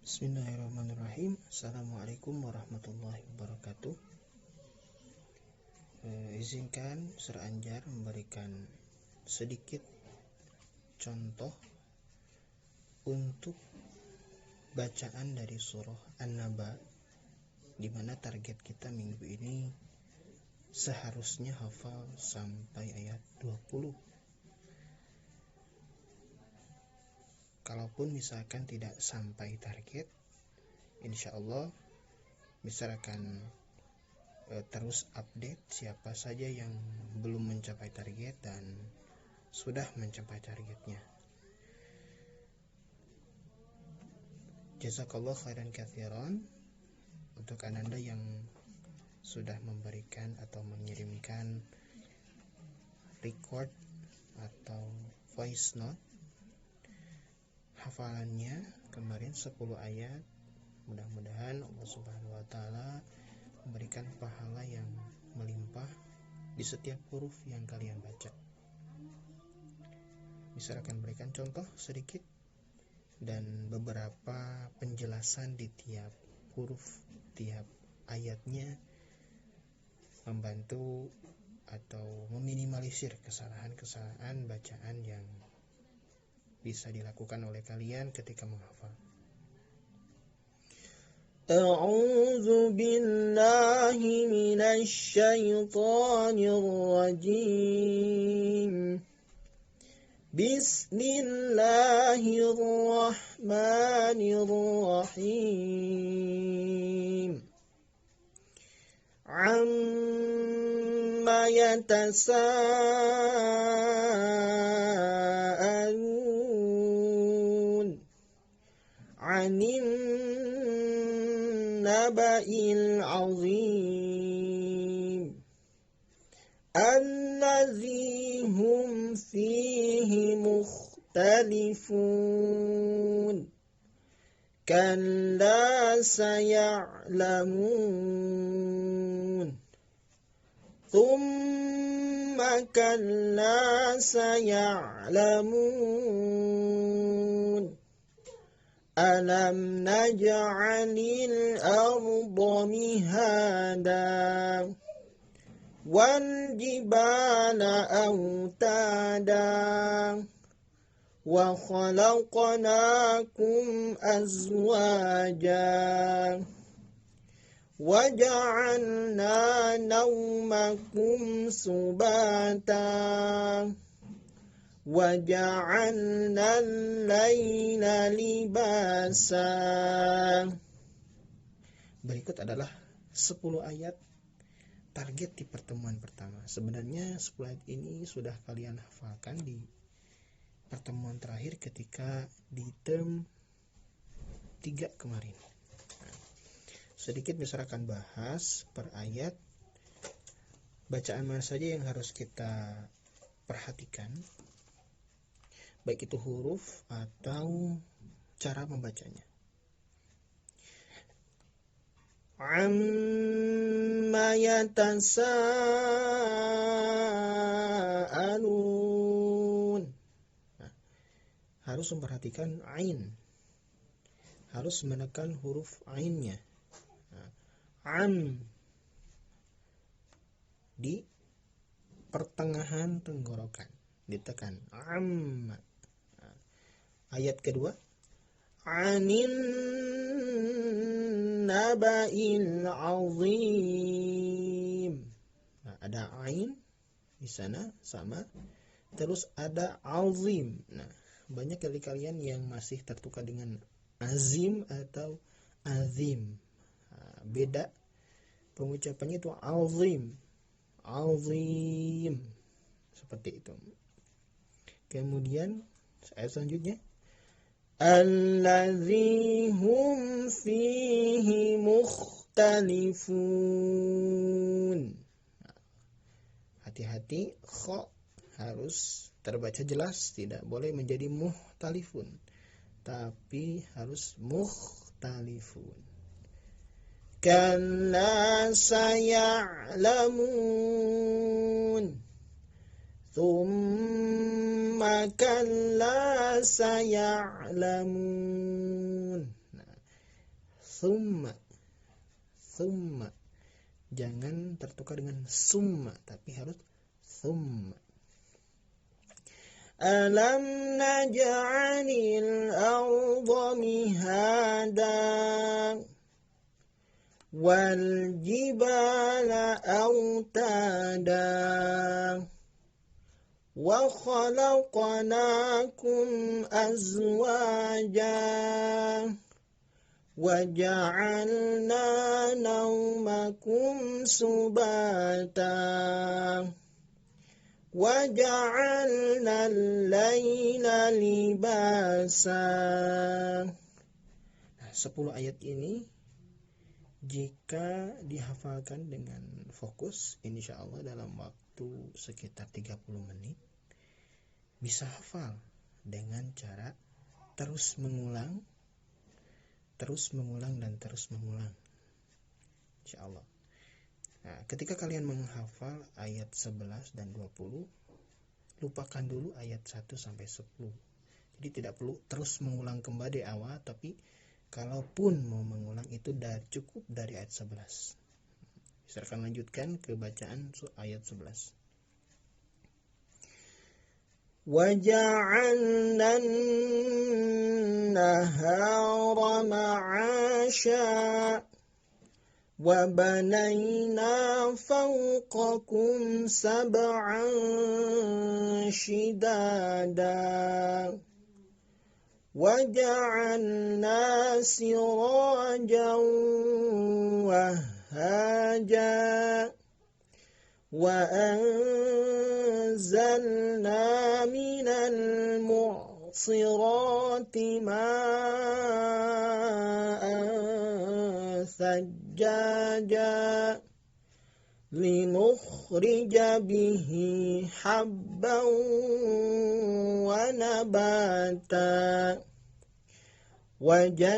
Bismillahirrahmanirrahim. Assalamualaikum warahmatullahi wabarakatuh. Izinkan Sir Anjar memberikan sedikit contoh untuk bacaan dari surah An-Naba, di mana target kita minggu ini seharusnya hafal sampai ayat 20. Kalaupun misalkan tidak sampai target, insya Allah Mister akan terus update siapa saja yang belum mencapai target dan sudah mencapai targetnya. Jazakallah khairan katsiran untuk Ananda yang sudah memberikan atau mengirimkan record atau voice note hafalannya kemarin 10 ayat. Mudah-mudahan Allah Subhanahu wa taala memberikan pahala yang melimpah di setiap huruf yang kalian baca. Bisa akan berikan contoh sedikit dan beberapa penjelasan di tiap huruf, tiap ayatnya, membantu atau meminimalisir kesalahan-kesalahan bacaan yang bisa dilakukan oleh kalian ketika menghafal. A'udzu billahi minasy syaithanir rajim. Bismillahirrahmanirrahim. Amma yatasaalun 'anil naba'il 'azim allazi hum fihi mukhtalifun kalla saya'lamun thumma kalla saya'lamun alam naj'alil arda mihada wal jibala autada wa khalaqnakum azwaja wa ja'alna nawmakum subata wa ja'alna al-laila libasa. Berikut adalah 10 ayat target di pertemuan pertama. Sebenarnya 10 ayat ini sudah kalian hafalkan di pertemuan terakhir ketika di term 3 kemarin. Sedikit misalkan bahas per ayat, bacaan mana saja yang harus kita perhatikan, baik itu huruf atau cara membacanya. Amma yatasaalun. Harus memperhatikan ain. Harus menekan huruf ainnya. Am di pertengahan tenggorokan ditekan. Amma. Ayat kedua, anin naba'il azim. Nah, ada ain di sana sama, terus ada azim. Nah, banyak dari kalian yang masih tertukar dengan azim atau azim. Nah, beda pengucapannya itu azim. Azim. Seperti itu. Kemudian ayat selanjutnya, allazi hum fihi mukhtalifun. Hati-hati, kha harus terbaca jelas, tidak boleh menjadi mukhtalifun, tapi harus mukhtalifun. Kalla saya'lamun thumma kalla saya'lamun. Nah, Summa. Summa. Jangan tertukar dengan summa, tapi harus summa. Alam naj'alil arda mihada wal jibala autada wa khalaqnakum azwaja wa ja'alna nawmakum subata wa ja'alna al-laila libasa. 10 ayat ini jika dihafalkan dengan fokus, insya Allah dalam waktu sekitar 30 menit bisa hafal dengan cara terus mengulang dan terus mengulang, insya Allah. Nah, ketika kalian menghafal ayat 11 dan 20, lupakan dulu ayat 1 sampai 10. Jadi tidak perlu terus mengulang kembali awal, tapi kalaupun mau mengulang itu cukup dari ayat 11. Saya akan lanjutkan ke bacaan ayat 11. وَجَعَلْنَا النَّهَارَ مَعَاشًا وَبَنَيْنَا فَوْقَكُمْ سَبْعًا شِدَادًا وَجَعَلْنَا سِرَاجًا وَهَّاجًا وَأَنزَلْنَا مِنَ الْمُعْصِرَاتِ مَاءً ثَجَّاجًا لِنُخْرِجَ بِهِ حَبًّا وَنَبَاتًا وَجَنَّاتٍ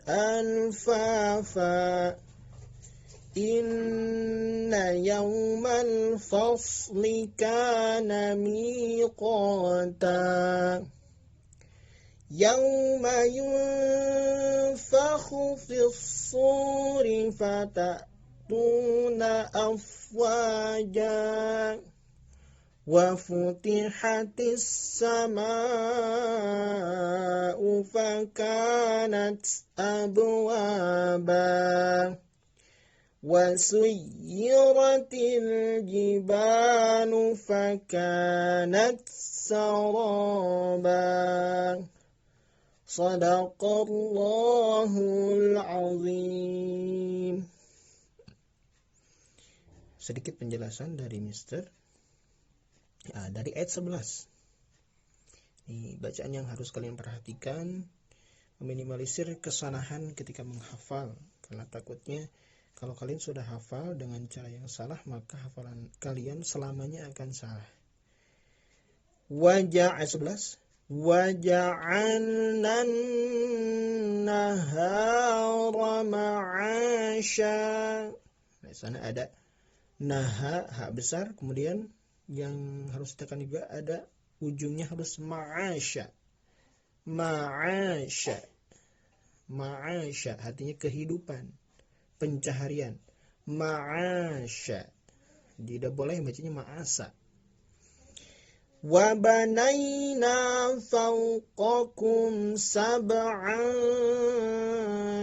أَلْفَافًا إِنَّ يَوْمَ الْفَصْلِ كَانَ مِيقَاتًا يَوْمَ يُنفَخُ فِي الصُّورِ فَتَأْتُونَ أَفْوَاجًا وَفُتِحَتِ السَّمَاءُ فَكَانَتْ أَبْوَابًا وَسُيِّرَتِ الْجِبَالُ فَكَانَتْ سَرَابًا Sadaqallahul azim. Sedikit penjelasan dari Mister. Dari ayat 11. Ini bacaan yang harus kalian perhatikan, meminimalisir kesalahan ketika menghafal, karena takutnya kalau kalian sudah hafal dengan cara yang salah, maka hafalan kalian selamanya akan salah. Ayat 11. وَجَعَلْنَا النَّهَارَ مَعَاشًا. Nah, di sana ada naha, hak besar, kemudian yang harus ditekan juga ada ujungnya harus ma'asya. Ma'asya. Ma'asya artinya kehidupan, pencaharian. Ma'asya. Tidak boleh bacanya ma'asa. وَبَنَيْنَا فَوْقَكُمْ سَبْعًا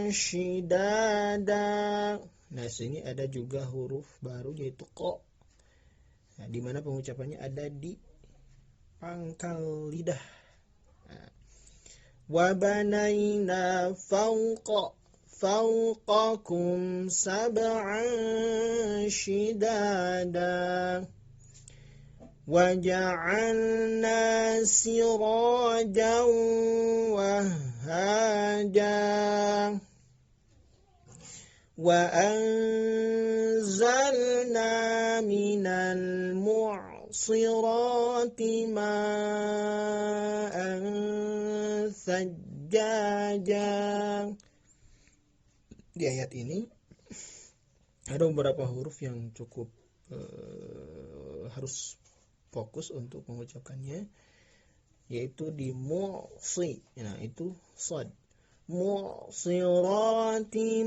شِدَادًا. Nah, sini ada juga huruf baru yaitu qa. Nah, di mana pengucapannya ada di pangkal lidah. Nah, وَبَنَيْنَا فَوْقَكُمْ سَبْعًا شِدَادًا وَجَعَلْنَا سِرَاجًا وَهَّاجًا وَأَنزَلْنَا مِنَ الْمُعْصِرَاتِ مَاءً ثَجَّاجًا. Di ayat ini ada beberapa huruf yang cukup harus fokus untuk mengucapkannya, yaitu di mu'si. Nah, itu sad. Mu'sirati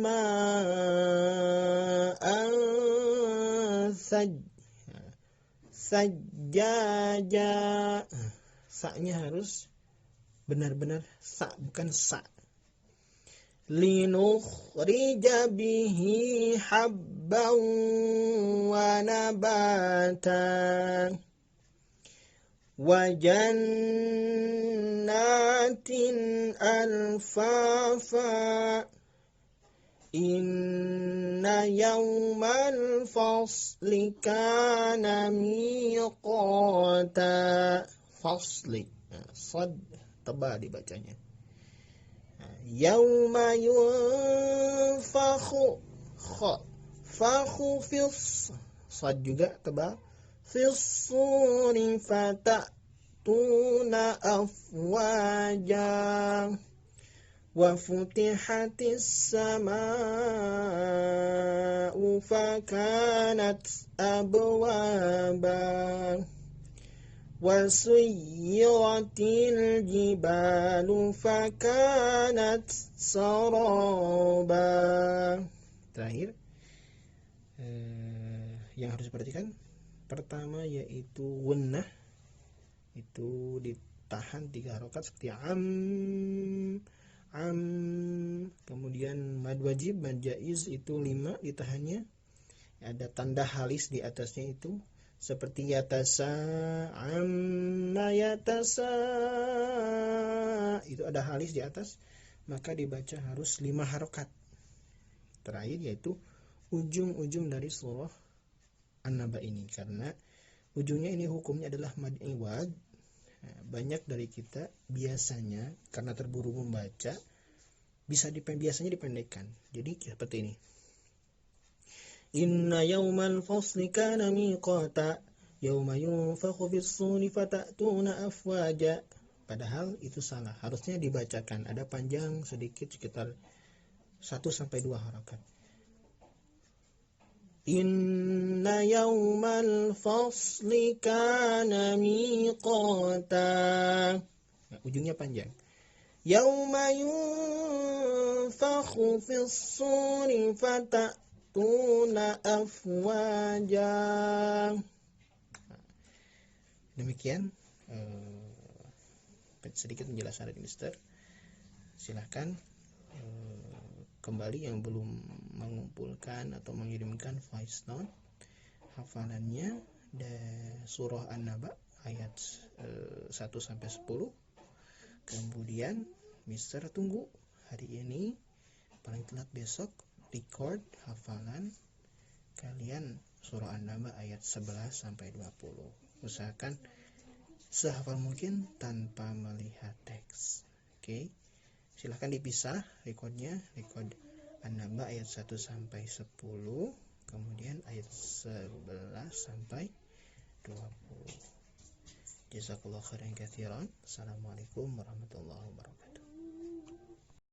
ma'an sajjaja. Sa-nya harus benar-benar sa, bukan sa. Linukhrija bihi habban wa nabatan wa jannatin alfafa. Inna yawmal fasli kana miqata. Fasli, sad tebal dibacanya. Yawma yunfakhu fakhu fis, sad juga tebal, fis suri fatatuna afwaja wa futihatis samaa'u fakanat abwaba wa suyyiratil jibalu fakanat saraba. Terakhir yang harus diperhatikan pertama yaitu gunnah, itu ditahan 3 harokat seperti kemudian mad wajib, mad jaiz itu 5 ditahannya, ada tanda halis di atasnya itu seperti yatasa, amma yatasa, itu ada halis di atas, maka dibaca harus 5 harokat. Terakhir yaitu ujung-ujung dari surah An-Naba ini, karena ujungnya ini hukumnya adalah mad iwad. Banyak dari kita biasanya karena terburu membaca biasanya dipendekkan. Jadi seperti ini. Inna yawmal fasli kana miqata yawma yunfakhu fis-suri fatatuna afwaja. Padahal itu salah. Harusnya dibacakan ada panjang sedikit sekitar 1-2 harakat. Inna yawmal fasli kana miqata. Nah, ujungnya panjang. Yawma yunfakhu fis-suri fatatuna afwaja. Demikian sedikit penjelasan dari Mister. Silahkan kembali yang belum mengumpulkan atau mengirimkan voice note hafalannya surah An-Naba ayat 1-10. Kemudian Mister tunggu hari ini, paling telat besok record hafalan kalian surah An-Naba ayat 11-20. Usahakan sehafal mungkin tanpa melihat teks. Oke. Silahkan dipisah recordnya, record An-Naba ayat 1-10, kemudian ayat 11-20. Jazakallahu khairan katsiran. Assalamualaikum warahmatullahi wabarakatuh.